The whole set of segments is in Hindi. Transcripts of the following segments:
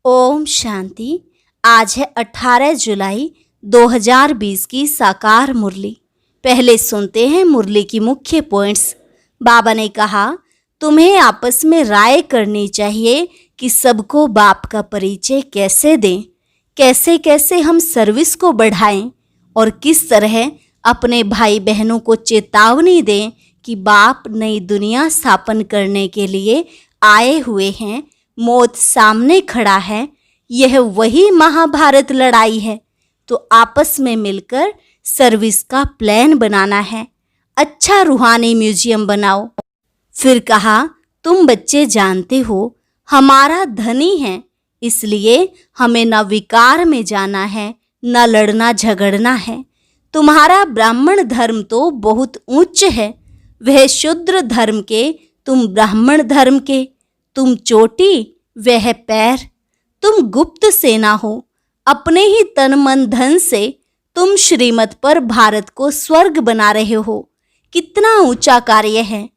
ओम शांति। आज है 18 जुलाई 2020 की साकार मुरली। पहले सुनते हैं मुरली की मुख्य पॉइंट्स। बाबा ने कहा, तुम्हें आपस में राय करनी चाहिए कि सबको बाप का परिचय कैसे दें, कैसे कैसे हम सर्विस को बढ़ाएं और किस तरह अपने भाई बहनों को चेतावनी दें कि बाप नई दुनिया स्थापन करने के लिए आए हुए हैं। मौत सामने खड़ा है, यह वही महाभारत लड़ाई है। तो आपस में मिलकर सर्विस का प्लान बनाना है। अच्छा रूहानी म्यूजियम बनाओ। फिर कहा, तुम बच्चे जानते हो हमारा धनी है, इसलिए हमें न विकार में जाना है न लड़ना झगड़ना है। तुम्हारा ब्राह्मण धर्म तो बहुत उच्च है, वह शूद्र धर्म के, तुम ब्राह्मण धर्म के। तुम चोटी वह पैर, तुम गुप्त सेना हो। अपने ही तन मन धन से तुम श्रीमत पर भारत को स्वर्ग बना रहे हो। कितना ऊंचा कार्य है।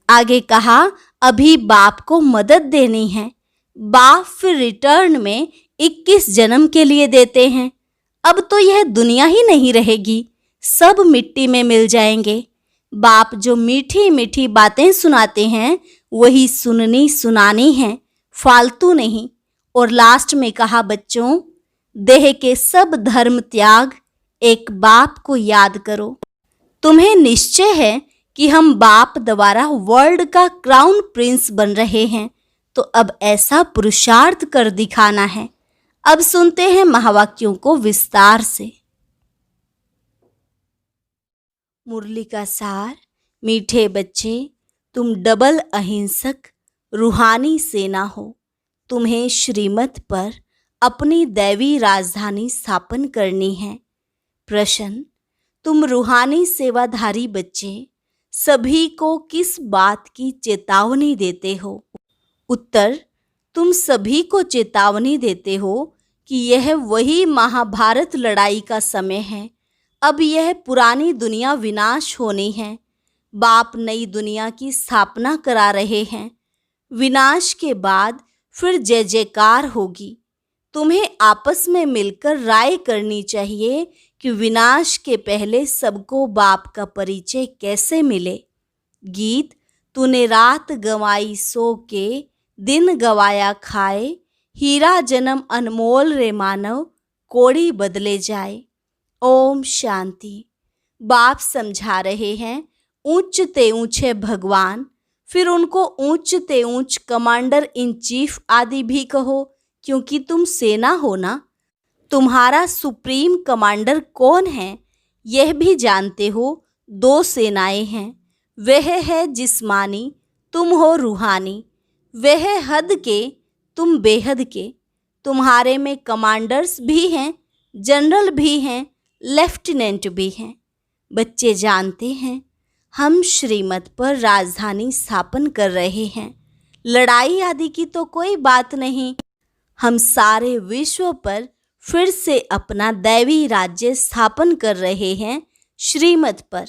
आगे कहा, अभी बाप को मदद देनी है। बाप फिर रिटर्न में 21 जन्म के लिए देते हैं। अब तो यह दुनिया ही नहीं रहेगी, सब मिट्टी में मिल जाएंगे। बाप जो मीठी मीठी बातें सुनाते हैं वही सुननी सुनानी है, फालतू नहीं। और लास्ट में कहा, बच्चों देह के सब धर्म त्याग, एक बाप को याद करो। तुम्हें निश्चय है कि हम बाप द्वारा वर्ल्ड का क्राउन प्रिंस बन रहे हैं, तो अब ऐसा पुरुषार्थ कर दिखाना है। अब सुनते हैं महावाक्यों को विस्तार से। मुरली का सार। मीठे बच्चे, तुम डबल अहिंसक रूहानी सेना हो। तुम्हें श्रीमत पर अपनी दैवी राजधानी स्थापन करनी है। प्रश्न, तुम रूहानी सेवाधारी बच्चे सभी को किस बात की चेतावनी देते हो? उत्तर, तुम सभी को चेतावनी देते हो कि यह वही महाभारत लड़ाई का समय है। अब यह पुरानी दुनिया विनाश होनी है। बाप नई दुनिया की स्थापना करा रहे हैं। विनाश के बाद फिर जय जयकार होगी। तुम्हें आपस में मिलकर राय करनी चाहिए कि विनाश के पहले सबको बाप का परिचय कैसे मिले। गीत, तूने रात गंवाई सो के, दिन गवाया खाए। हीरा जन्म अनमोल रे मानव, कोड़ी बदले जाए। ओम शांति। बाप समझा रहे हैं, ऊंच ते ऊंचे भगवान, फिर उनको ऊंच ते ऊंच कमांडर इन चीफ आदि भी कहो, क्योंकि तुम सेना हो ना। तुम्हारा सुप्रीम कमांडर कौन है यह भी जानते हो। 2 सेनाएं हैं, वह है जिस्मानी, तुम हो रूहानी। वह हद के, तुम बेहद के। तुम्हारे में कमांडर्स भी हैं, जनरल भी हैं, लेफ्टिनेंट भी हैं। बच्चे जानते हैं हम श्रीमत पर राजधानी स्थापन कर रहे हैं। लड़ाई आदि की तो कोई बात नहीं। हम सारे विश्व पर फिर से अपना दैवी राज्य स्थापन कर रहे हैं श्रीमत पर।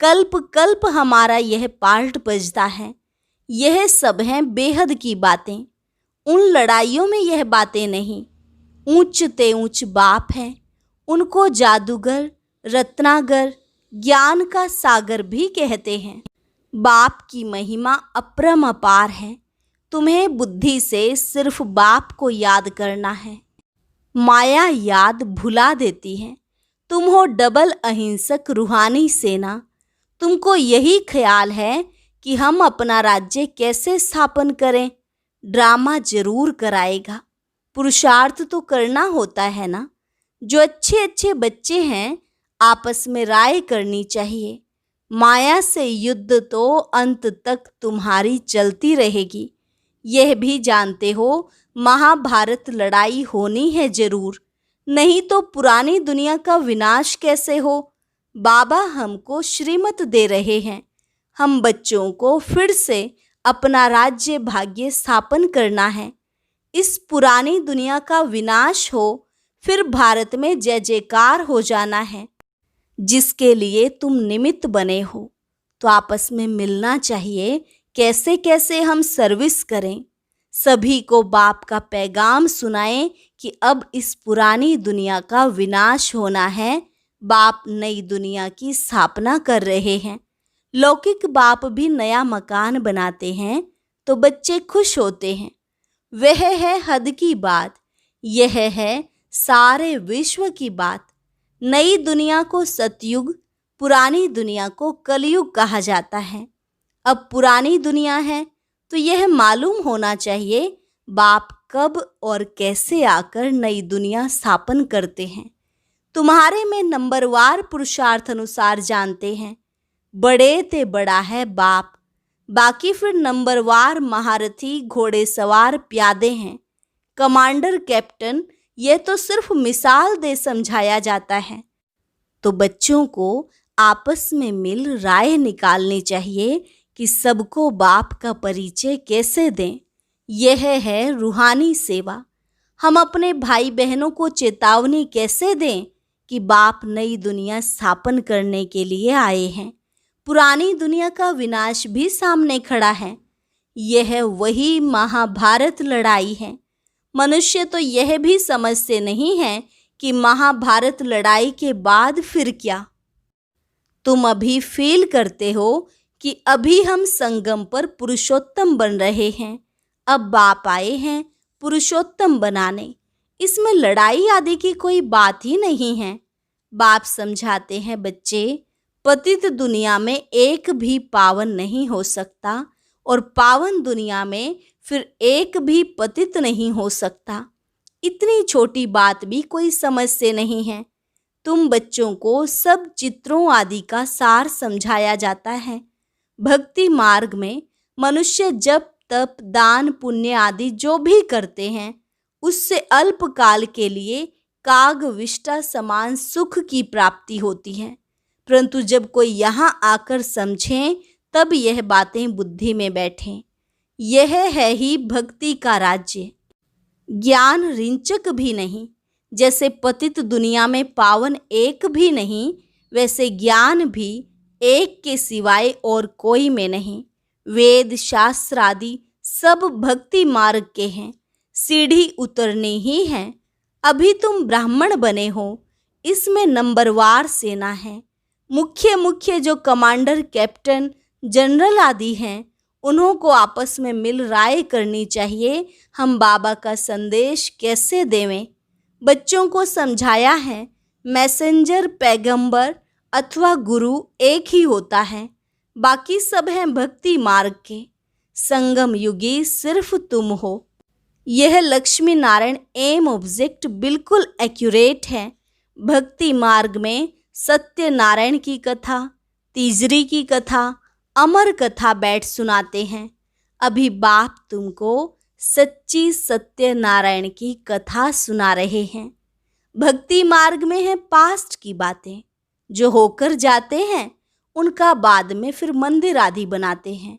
कल्प कल्प हमारा यह पार्ट बजता है। यह सब हैं बेहद की बातें। उन लड़ाइयों में यह बातें नहीं। ऊंच ते ऊंच बाप हैं, उनको जादूगर, रत्नागर, ज्ञान का सागर भी कहते हैं। बाप की महिमा अपरंपार है। तुम्हें बुद्धि से सिर्फ बाप को याद करना है। माया याद भुला देती है। तुम हो डबल अहिंसक रूहानी सेना। तुमको यही ख्याल है कि हम अपना राज्य कैसे स्थापन करें। ड्रामा जरूर कराएगा, पुरुषार्थ तो करना होता है ना। जो अच्छे अच्छे बच्चे हैं आपस में राय करनी चाहिए। माया से युद्ध तो अंत तक तुम्हारी चलती रहेगी। यह भी जानते हो महाभारत लड़ाई होनी है जरूर, नहीं तो पुरानी दुनिया का विनाश कैसे हो। बाबा हमको श्रीमत दे रहे हैं। हम बच्चों को फिर से अपना राज्य भाग्य स्थापन करना है। इस पुरानी दुनिया का विनाश हो, फिर भारत में जय जयकार हो जाना है, जिसके लिए तुम निमित्त बने हो। तो आपस में मिलना चाहिए, कैसे कैसे हम सर्विस करें। सभी को बाप का पैगाम सुनाएं कि अब इस पुरानी दुनिया का विनाश होना है। बाप नई दुनिया की स्थापना कर रहे हैं। लौकिक बाप भी नया मकान बनाते हैं तो बच्चे खुश होते हैं। वह है हद की बात, यह है सारे विश्व की बात। नई दुनिया को सतयुग, पुरानी दुनिया को कलयुग कहा जाता है। अब पुरानी दुनिया है तो यह मालूम होना चाहिए बाप कब और कैसे आकर नई दुनिया स्थापन करते हैं। तुम्हारे में नंबरवार पुरुषार्थ अनुसार जानते हैं। बड़े ते बड़ा है बाप, बाकी फिर नंबरवार महारथी, घोड़े सवार, प्यादे हैं, कमांडर, कैप्टन। यह तो सिर्फ मिसाल दे समझाया जाता है। तो बच्चों को आपस में मिल राय निकालनी चाहिए कि सबको बाप का परिचय कैसे दें। यह है रूहानी सेवा। हम अपने भाई बहनों को चेतावनी कैसे दें कि बाप नई दुनिया स्थापन करने के लिए आए हैं। पुरानी दुनिया का विनाश भी सामने खड़ा है। यह वही महाभारत लड़ाई है। मनुष्य तो यह भी समझते नहीं है कि महाभारत लड़ाई के बाद फिर क्या। तुम अभी फील करते हो कि अभी हम संगम पर पुरुषोत्तम बन रहे हैं। अब बाप आए हैं पुरुषोत्तम बनाने। इसमें लड़ाई आदि की कोई बात ही नहीं है। बाप समझाते हैं, बच्चे, पतित दुनिया में एक भी पावन नहीं हो सकता और पावन दुनिया में फिर एक भी पतित नहीं हो सकता। इतनी छोटी बात भी कोई समझते नहीं है। तुम बच्चों को सब चित्रों आदि का सार समझाया जाता है। भक्ति मार्ग में मनुष्य जप, तप, दान, पुण्य आदि जो भी करते हैं उससे अल्प काल के लिए काग विष्टा समान सुख की प्राप्ति होती है। परंतु जब कोई यहाँ आकर समझें तब यह बातें बुद्धि में बैठें। यह है ही भक्ति का राज्य। ज्ञान रिंचक भी नहीं। जैसे पतित दुनिया में पावन एक भी नहीं, वैसे ज्ञान भी एक के सिवाय और कोई में नहीं। वेद शास्त्र आदि सब भक्ति मार्ग के हैं। सीढ़ी उतरनी ही है। अभी तुम ब्राह्मण बने हो, इसमें नंबरवार सेना है। मुख्य जो कमांडर, कैप्टन, जनरल आदि हैं, उन्हों को आपस में मिल राय करनी चाहिए हम बाबा का संदेश कैसे देवें। बच्चों को समझाया है मैसेंजर, पैगंबर अथवा गुरु एक ही होता है, बाकी सब हैं भक्ति मार्ग के। संगम युगी सिर्फ तुम हो। यह लक्ष्मी नारायण एम ऑब्जेक्ट बिल्कुल एक्यूरेट है। भक्ति मार्ग में सत्य नारायण की कथा, तीजरी की कथा, अमर कथा बैठ सुनाते हैं। अभी बाप तुमको सच्ची सत्य नारायण की कथा सुना रहे हैं। भक्ति मार्ग में है पास्ट की बातें। जो होकर जाते हैं उनका बाद में फिर मंदिर आदि बनाते हैं।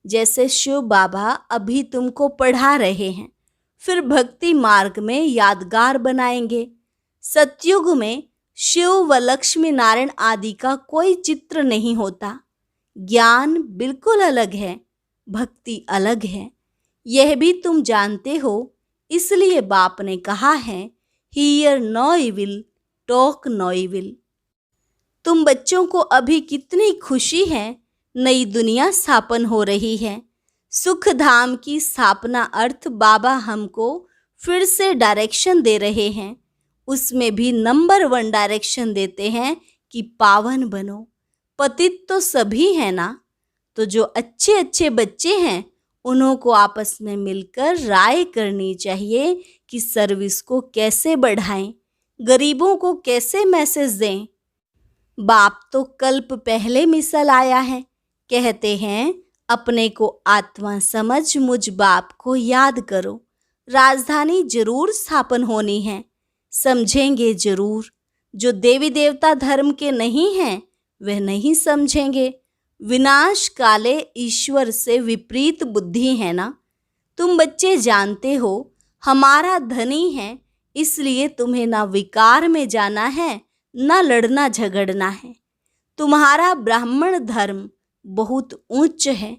जैसे शिव बाबा अभी तुमको पढ़ा रहे हैं, फिर भक्ति मार्ग में यादगार बनाएंगे। सतयुग में शिव व लक्ष्मी नारायण आदि का कोई चित्र नहीं होता। ज्ञान बिल्कुल अलग है, भक्ति अलग है। यह भी तुम जानते हो, इसलिए बाप ने कहा है hear no evil, talk no evil. तुम बच्चों को अभी कितनी खुशी है, नई दुनिया स्थापन हो रही है। सुख धाम की स्थापना अर्थ बाबा हमको फिर से डायरेक्शन दे रहे हैं। उसमें भी नंबर 1 डायरेक्शन देते हैं कि पावन बनो। पतित तो सभी है ना, तो जो अच्छे अच्छे बच्चे हैं उन्हों को आपस में मिलकर राय करनी चाहिए कि सर्विस को कैसे बढ़ाएं, गरीबों को कैसे मैसेज दें। बाप तो कल्प पहले मिसल आया है। कहते हैं अपने को आत्मा समझ मुझ बाप को याद करो। राजधानी जरूर स्थापन होनी है, समझेंगे जरूर। जो देवी देवता धर्म के नहीं हैं वह नहीं समझेंगे। विनाश काले ईश्वर से विपरीत बुद्धि है ना। तुम बच्चे जानते हो हमारा धनी है, इसलिए तुम्हें ना विकार में जाना है ना लड़ना झगड़ना है। तुम्हारा ब्राह्मण धर्म बहुत उच्च है,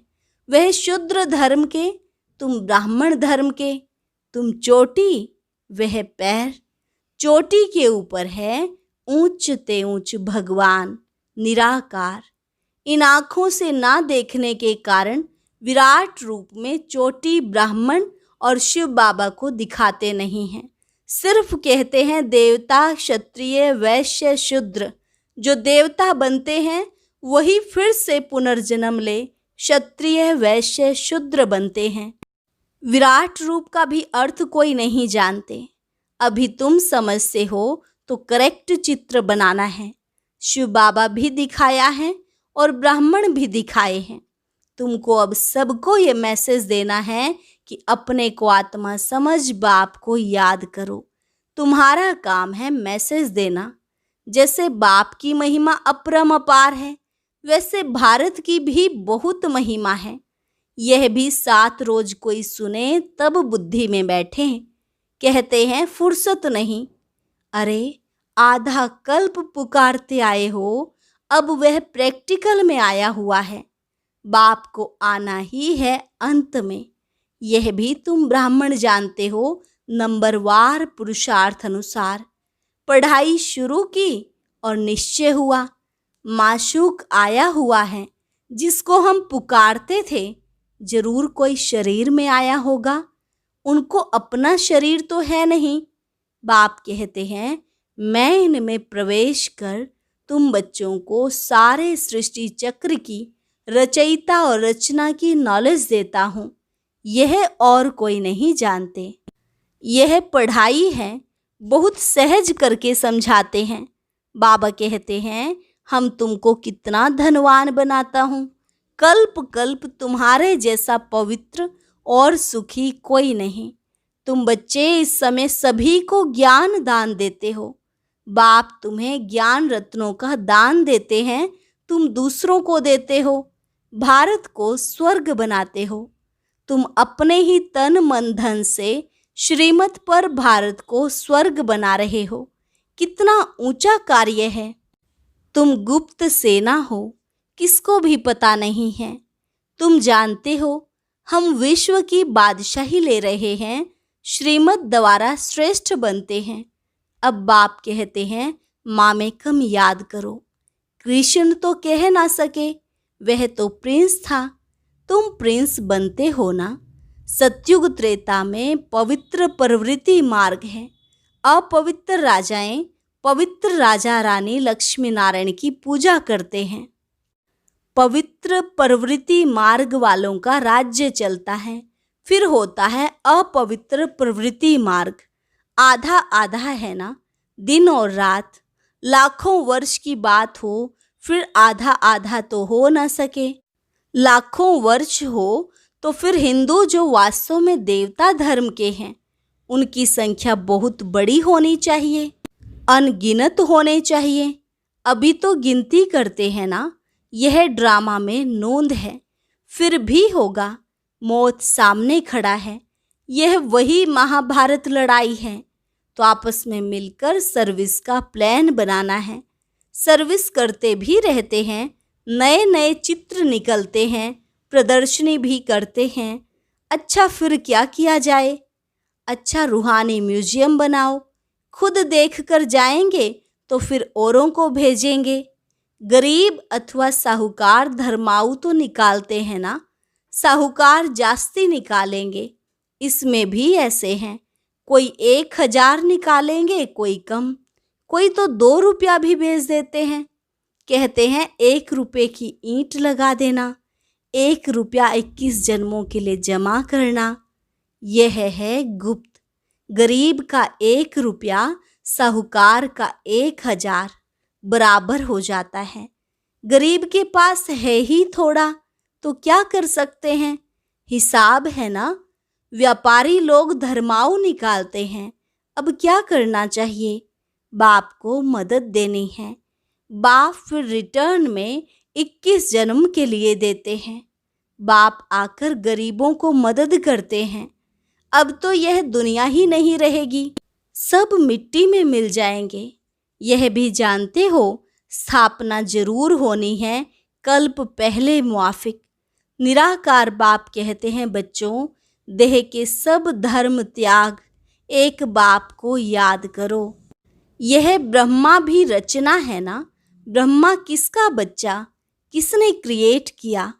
वह शूद्र धर्म के तुम ब्राह्मण धर्म के, तुम चोटी, वह पैर। चोटी के ऊपर है ऊंच ते ऊंच भगवान निराकार। इन आँखों से ना देखने के कारण विराट रूप में चोटी ब्राह्मण और शिव बाबा को दिखाते नहीं हैं। सिर्फ कहते हैं देवता, क्षत्रिय, वैश्य, शूद्र। जो देवता बनते हैं वही फिर से पुनर्जन्म ले क्षत्रिय, वैश्य, शूद्र बनते हैं। विराट रूप का भी अर्थ कोई नहीं जानते। अभी तुम समझते हो तो करेक्ट चित्र बनाना है। शिव बाबा भी दिखाया है और ब्राह्मण भी दिखाए हैं। तुमको अब सबको ये मैसेज देना है कि अपने को आत्मा समझ बाप को याद करो। तुम्हारा काम है मैसेज देना। जैसे बाप की महिमा अपरंपार है, वैसे भारत की भी बहुत महिमा है। यह भी 7 रोज कोई सुने तब बुद्धि में बैठे। कहते हैं फुर्सत नहीं। अरे आधा कल्प पुकारते आए हो, अब वह प्रैक्टिकल में आया हुआ है। बाप को आना ही है अंत में। यह भी तुम ब्राह्मण जानते हो। नंबरवार पुरुषार्थ अनुसार पढ़ाई शुरू की और निश्चय हुआ माशूक आया हुआ है जिसको हम पुकारते थे। जरूर कोई शरीर में आया होगा। उनको अपना शरीर तो है नहीं। बाप कहते हैं मैं इनमें प्रवेश कर तुम बच्चों को सारे सृष्टि चक्र की रचयिता और रचना की नॉलेज देता हूँ। यह और कोई नहीं जानते। यह पढ़ाई है, बहुत सहज करके समझाते हैं। बाबा कहते हैं हम तुमको कितना धनवान बनाता हूँ। कल्प कल्प तुम्हारे जैसा पवित्र और सुखी कोई नहीं। तुम बच्चे इस समय सभी को ज्ञान दान देते हो। बाप तुम्हें ज्ञान रत्नों का दान देते हैं, तुम दूसरों को देते हो। भारत को स्वर्ग बनाते हो। तुम अपने ही तन मन धन से श्रीमत पर भारत को स्वर्ग बना रहे हो। कितना ऊंचा कार्य है। तुम गुप्त सेना हो, किसको भी पता नहीं है। तुम जानते हो हम विश्व की बादशाही ले रहे हैं, श्रीमत द्वारा श्रेष्ठ बनते हैं। अब बाप कहते हैं माँ में कम याद करो। कृष्ण तो कह ना सके, वह तो प्रिंस था। तुम प्रिंस बनते हो ना। सतयुग त्रेता में पवित्र प्रवृत्ति मार्ग है। अपवित्र राजाएं पवित्र राजा रानी लक्ष्मी नारायण की पूजा करते हैं। पवित्र प्रवृत्ति मार्ग वालों का राज्य चलता है। फिर होता है अपवित्र प्रवृत्ति मार्ग। आधा आधा है ना। दिन और रात, लाखों वर्ष की बात हो, फिर आधा आधा तो हो ना सके। लाखों वर्ष हो तो फिर हिंदू जो वास्तव में देवता धर्म के हैं, उनकी संख्या बहुत बड़ी होनी चाहिए, अनगिनत होने चाहिए। अभी तो गिनती करते हैं ना। यह ड्रामा में नोंद है। फिर भी होगा। मौत सामने खड़ा है। यह वही महाभारत लड़ाई है। तो आपस में मिलकर सर्विस का प्लान बनाना है। सर्विस करते भी रहते हैं। नए नए चित्र निकलते हैं, प्रदर्शनी भी करते हैं। अच्छा फिर क्या किया जाए? अच्छा रूहानी म्यूजियम बनाओ। खुद देख कर जाएंगे तो फिर औरों को भेजेंगे। गरीब अथवा साहूकार धर्माऊ तो निकालते हैं ना। साहूकार जास्ती निकालेंगे। इसमें भी ऐसे हैं, कोई 1000 निकालेंगे, कोई कम, कोई तो 2 रुपया भी भेज देते हैं। कहते हैं 1 रुपये की ईंट लगा देना, 1 रुपया 21 जन्मों के लिए जमा करना। यह है गुप्त। गरीब का 1 रुपया साहूकार का 1000 बराबर हो जाता है। गरीब के पास है ही थोड़ा, तो क्या कर सकते हैं? हिसाब है ना। व्यापारी लोग धर्माऊ निकालते हैं। अब क्या करना चाहिए? बाप को मदद देनी है। बाप फिर रिटर्न में 21 जन्म के लिए देते हैं। बाप आकर गरीबों को मदद करते हैं। अब तो यह दुनिया ही नहीं रहेगी, सब मिट्टी में मिल जाएंगे। यह भी जानते हो स्थापना जरूर होनी है कल्प पहले मुआफिक। निराकार बाप कहते हैं बच्चों, देह के सब धर्म त्याग, एक बाप को याद करो। यह ब्रह्मा भी रचना है ना। ब्रह्मा किसका बच्चा, किसने क्रिएट किया?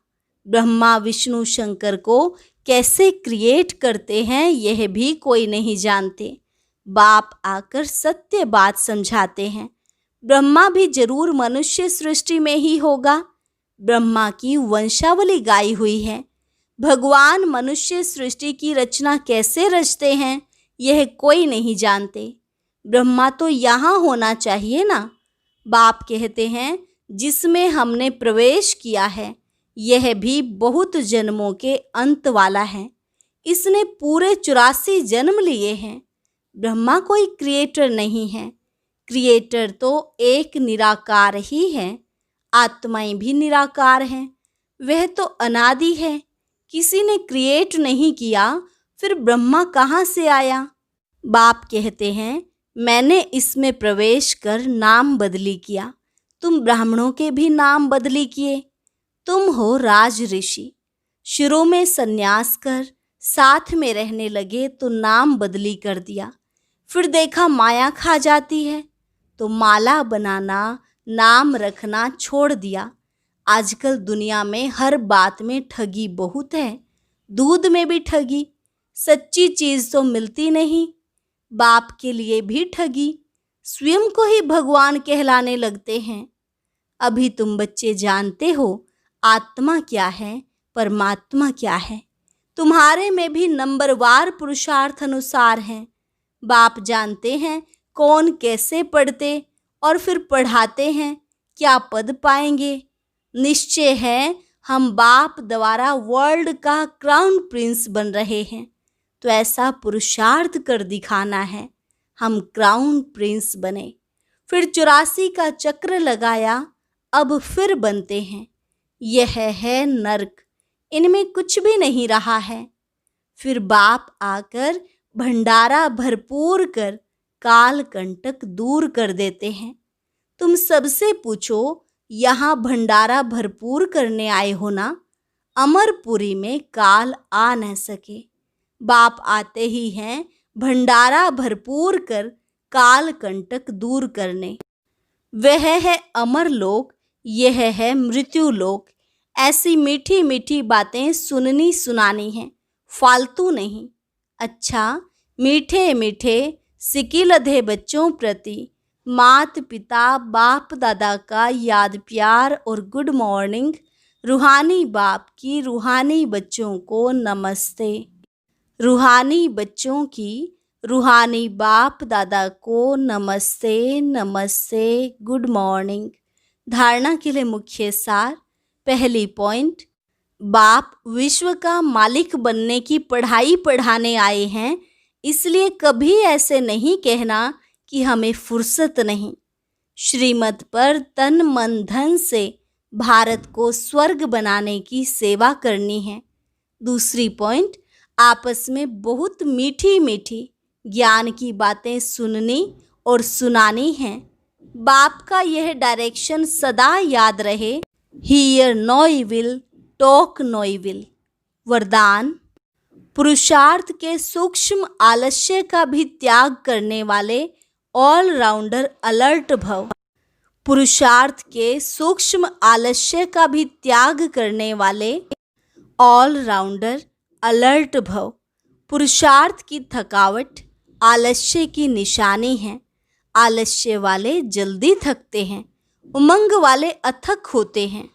ब्रह्मा विष्णु शंकर को कैसे क्रिएट करते हैं यह भी कोई नहीं जानते। बाप आकर सत्य बात समझाते हैं। ब्रह्मा भी जरूर मनुष्य सृष्टि में ही होगा। ब्रह्मा की वंशावली गाई हुई है। भगवान मनुष्य सृष्टि की रचना कैसे रचते हैं यह कोई नहीं जानते। ब्रह्मा तो यहाँ होना चाहिए ना। बाप कहते हैं जिसमें हमने प्रवेश किया है यह भी बहुत जन्मों के अंत वाला है। इसने पूरे 84 जन्म लिए हैं। ब्रह्मा कोई क्रिएटर नहीं है। क्रिएटर तो एक निराकार ही है। आत्माएं भी निराकार हैं। वह तो अनादि है। किसी ने क्रिएट नहीं किया, फिर ब्रह्मा कहाँ से आया? बाप कहते हैं मैंने इसमें प्रवेश कर नाम बदली किया। तुम ब्राह्मणों के भी नाम बदली किए। तुम हो राज ऋषि। शुरू में सन्यास कर साथ में रहने लगे तो नाम बदली कर दिया। फिर देखा माया खा जाती है तो माला बनाना, नाम रखना छोड़ दिया। आजकल दुनिया में हर बात में ठगी बहुत है। दूध में भी ठगी। सच्ची चीज तो मिलती नहीं। बाप के लिए भी ठगी। स्वयं को ही भगवान कहलाने लगते हैं। अभी तुम बच्चे जानते हो आत्मा क्या है, परमात्मा क्या है। तुम्हारे में भी नंबरवार पुरुषार्थ अनुसार हैं। बाप जानते हैं कौन कैसे पढ़ते और फिर पढ़ाते हैं, क्या पद पाएंगे। निश्चय है हम बाप द्वारा वर्ल्ड का क्राउन प्रिंस बन रहे हैं, तो ऐसा पुरुषार्थ कर दिखाना है हम क्राउन प्रिंस बने। फिर 84 का चक्र लगाया, अब फिर बनते हैं। यह है नरक, इनमें कुछ भी नहीं रहा है। फिर बाप आकर भंडारा भरपूर कर काल कंटक दूर कर देते हैं। तुम सबसे पूछो यहाँ भंडारा भरपूर करने आए हो ना। अमरपुरी में काल आ न सके। बाप आते ही हैं भंडारा भरपूर कर काल कंटक दूर करने। वह है अमर लोक, यह है मृत्यु लोक। ऐसी मीठी मीठी बातें सुननी सुनानी हैं, फालतू नहीं। अच्छा, मीठे मीठे सिकिलधे बच्चों प्रति मात पिता बाप दादा का याद प्यार और गुड मॉर्निंग। रूहानी बाप की रूहानी बच्चों को नमस्ते। रूहानी बच्चों की रूहानी बाप दादा को नमस्ते नमस्ते, गुड मॉर्निंग। धारणा के लिए मुख्य सार। पहली पॉइंट, बाप विश्व का मालिक बनने की पढ़ाई पढ़ाने आए हैं, इसलिए कभी ऐसे नहीं कहना कि हमें फुर्सत नहीं। श्रीमत पर तन मन धन से भारत को स्वर्ग बनाने की सेवा करनी है। दूसरी पॉइंट, आपस में बहुत मीठी मीठी ज्ञान की बातें सुननी और सुनानी हैं। बाप का यह डायरेक्शन सदा याद रहे। Hear no evil, talk no evil. वरदान, पुरुषार्थ के सूक्ष्म आलस्य का भी त्याग करने वाले ऑलराउंडर अलर्ट भव। पुरुषार्थ के सूक्ष्म आलस्य का भी त्याग करने वाले ऑलराउंडर अलर्ट भव। पुरुषार्थ की थकावट आलस्य की निशानी है। आलस्य वाले जल्दी थकते हैं, उमंग वाले अथक होते हैं।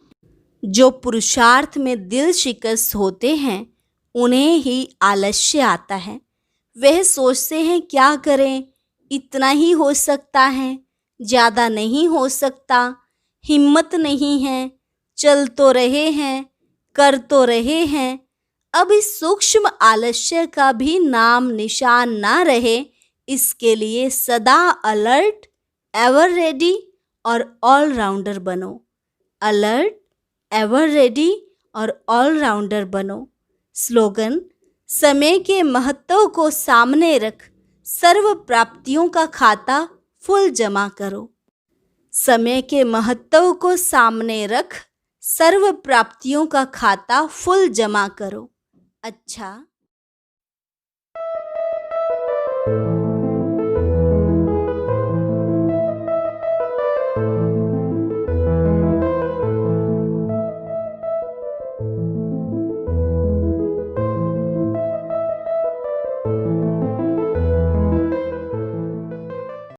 जो पुरुषार्थ में दिल शिकस्त होते हैं उन्हें ही आलस्य आता है। वह सोचते हैं क्या करें, इतना ही हो सकता है, ज़्यादा नहीं हो सकता, हिम्मत नहीं है, चल तो रहे हैं, कर तो रहे हैं। अब इस सूक्ष्म आलस्य का भी नाम निशान ना रहे, इसके लिए सदा अलर्ट, एवर रेडी और ऑलराउंडर बनो। अलर्ट, एवर रेडी और ऑलराउंडर बनो। स्लोगन, समय के महत्व को सामने रख सर्व प्राप्तियों का खाता फुल जमा करो। समय के महत्व को सामने रख सर्व प्राप्तियों का खाता फुल जमा करो। अच्छा।